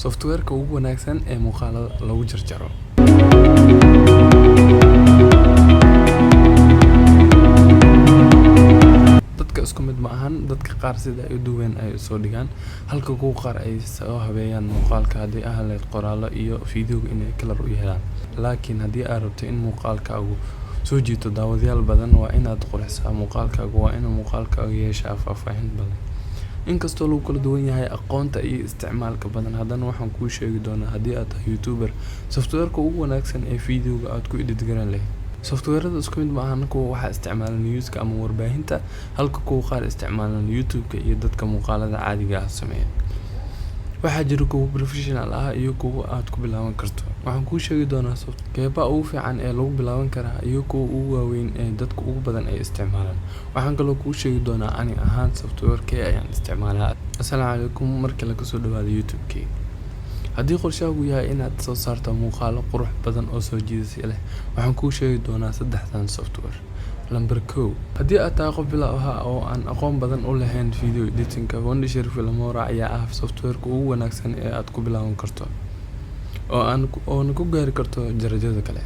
software-ka ugu wanaagsan ee muuqaalada lagu jarjaro. Dadka isku mid ma ahan, dadka qaar sida ay u duween ay soo dhigaan, halka kuwa qaar ay soo habeeyaan muuqaalka haddii ahleed qoraallo iyo fiidiyowga inay kalar u yeelaan. Laakiin haddii aad rabto in muuqaalkaagu soo jiito daawadayaal badan, waa inaad qurxisaa muuqaalkaaga, waa inuu muuqaalkaagu yeeshaa faahfaahin badan. Inkastoo lagu kala duwan yahay aqoonta iyo isticmaalka badan, haddana waxaan kuu sheegi doonaa haddii aad tahay YouTuber, software-ka ugu wanaagsan ee fiidiyowga aad ku edit garan lahayd. Software-rada isku mid ma ahan, kuwa waxaa isticmaalaan newska ama warbaahinta, halka kuwa qaar isticmaalaan YouTube-ka iyo dadka muuqaalada caadiga ah sameeya. Waxaa jira kuwa professional ah iyo kuwa aad ku bilaaban karto. Waxaan kuu sheegi doonaa keebaa ugu fiican ee lagu bilaaban karaa iyo kuwa ugu waaweyn ee dadka ugu badan ay isticmaalaan. Waxaan kaloo kuu sheegi doonaa ani ahaan software-kee ayaan isticmaalaa. Assalaamu calaykum, markale kasoo dhawaada YouTube-kii. Haddii qorshahaagu yahay inaad soo saarto muuqaallo qurux badan oo soo jiidasho leh, waxaan kuu sheegi doonaa 3 software. Number 1, haddii aad tahay qof bilow ah oo aan aqoon badan u lahayn video editing-ka, Wondershare Filmora ayaa ah software-ka ugu wanaagsan ee aad ku bilaaban karto oo ku gaari karto darajada kale.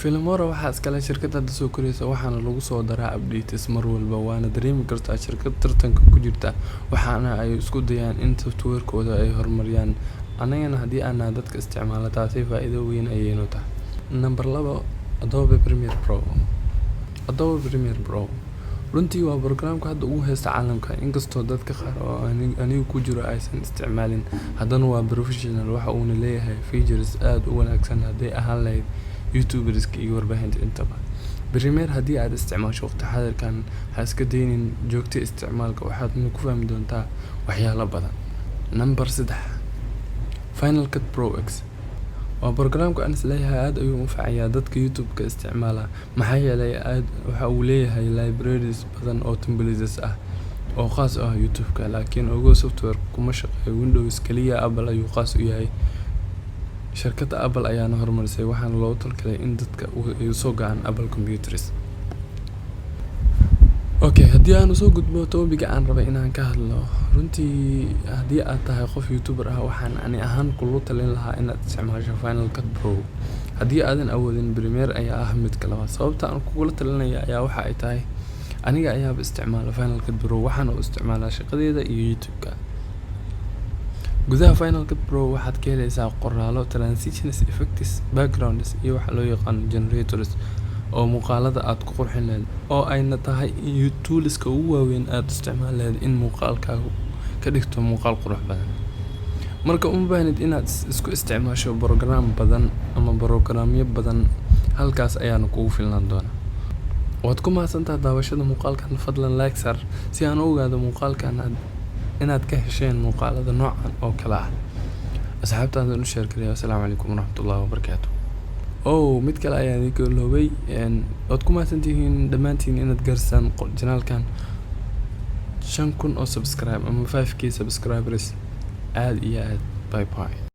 Filmora waxaa iskale shirkad hadda soo koraysa, waxaana lagu soo daraa updates mar walba, waana dareemi kartaa shirkad tartanka ku jirta, waxaana ay isku dayaan in software-kooda ay horumariyaan. Anagana haddii aan dadka isticmaala, taasi faa'iido weyn ayay noo tahay. Number 2, Adobe Premiere Pro. Adobe Premiere Pro runtii waa barnaamijka hadda ugu heesta caalamka, inkastoo dadka qaar oo anigu ku jiro aysan isticmaalin, haddana waa professional. Waxa uuna leeyahay features aad u wanaagsan haddii ahaan lahayd YouTuberska iyo warbaahinta intaba. Premiere haddii aad isticmaasho waqti xaadirkan, ha iska daynin joogta isticmaalka, waxaadna ku fahmi doontaa waxyaalo badan. Number 3, Final Cut Pro X. waa barnaamijka aan isleeyahay aad ayuu u anfacayaa dadka YouTube-ka isticmaala, maxaa yeelay waxa uu leeyahay libraries badan oo templates ah oo khaas u ah YouTube-ka. Laakiin ogow, software kuma shaqeeyo Windows kaliya, Apple ayuu khaas u yahay. Shirkadda Apple ayaana horumarisay, waxaana loogu talagalay in dadka ay soo gacan Apple computers. Okay, haddii aan soo gudbo topic aan rabay inaan ka hadlo, runtii haddii aad tahay qof YouTuber ah, waxaan ani ahaan kula talin lahaa inaad isticmaasho Final Cut Pro. Haddii aadan awoodin, Premiere ayaa ah mid kale. Sababta aan kugula talinaya ayaa waxa ay tahay, aniga ayaaba isticmaala Final Cut Pro, waxaana u isticmaalaa shaqadeeda iyo YouTube-ka. Gudaha Final Cut Pro waxaad ka helaysaa qoraallo, transitions, effects, backgrounds iyo waxa loo yaqaan generators oo muuqaalada aad ku qurxin lahayd, oo ayna tahay toolska ugu waaweyn aad isticmaali lahayd in muuqaalkaagu ka dhigto muuqaal qurux badan. Marka uma baahnid inaad isku isticmaasho barnaamijyo badan, halkaas ayaana kugu filnaan doona. Waad ku mahadsantahay daawashada muuqaalkan. Fadlan like sar si aan u ogaado muuqaalkan inaad ka hesheen muuqaalada noocan oo kale ah. Asxaabtaada u share gareeyo. Assalaamu calaykum waraxmatullaahi wabarakaatuh. mid kale ayaan idinka iloobay, waad ku mahadsantihiin dhammaantiin inaad gaarsaan channelkan 5,000 oo subscribe ama 5K subscribers. aad iyo aad. Bye bye.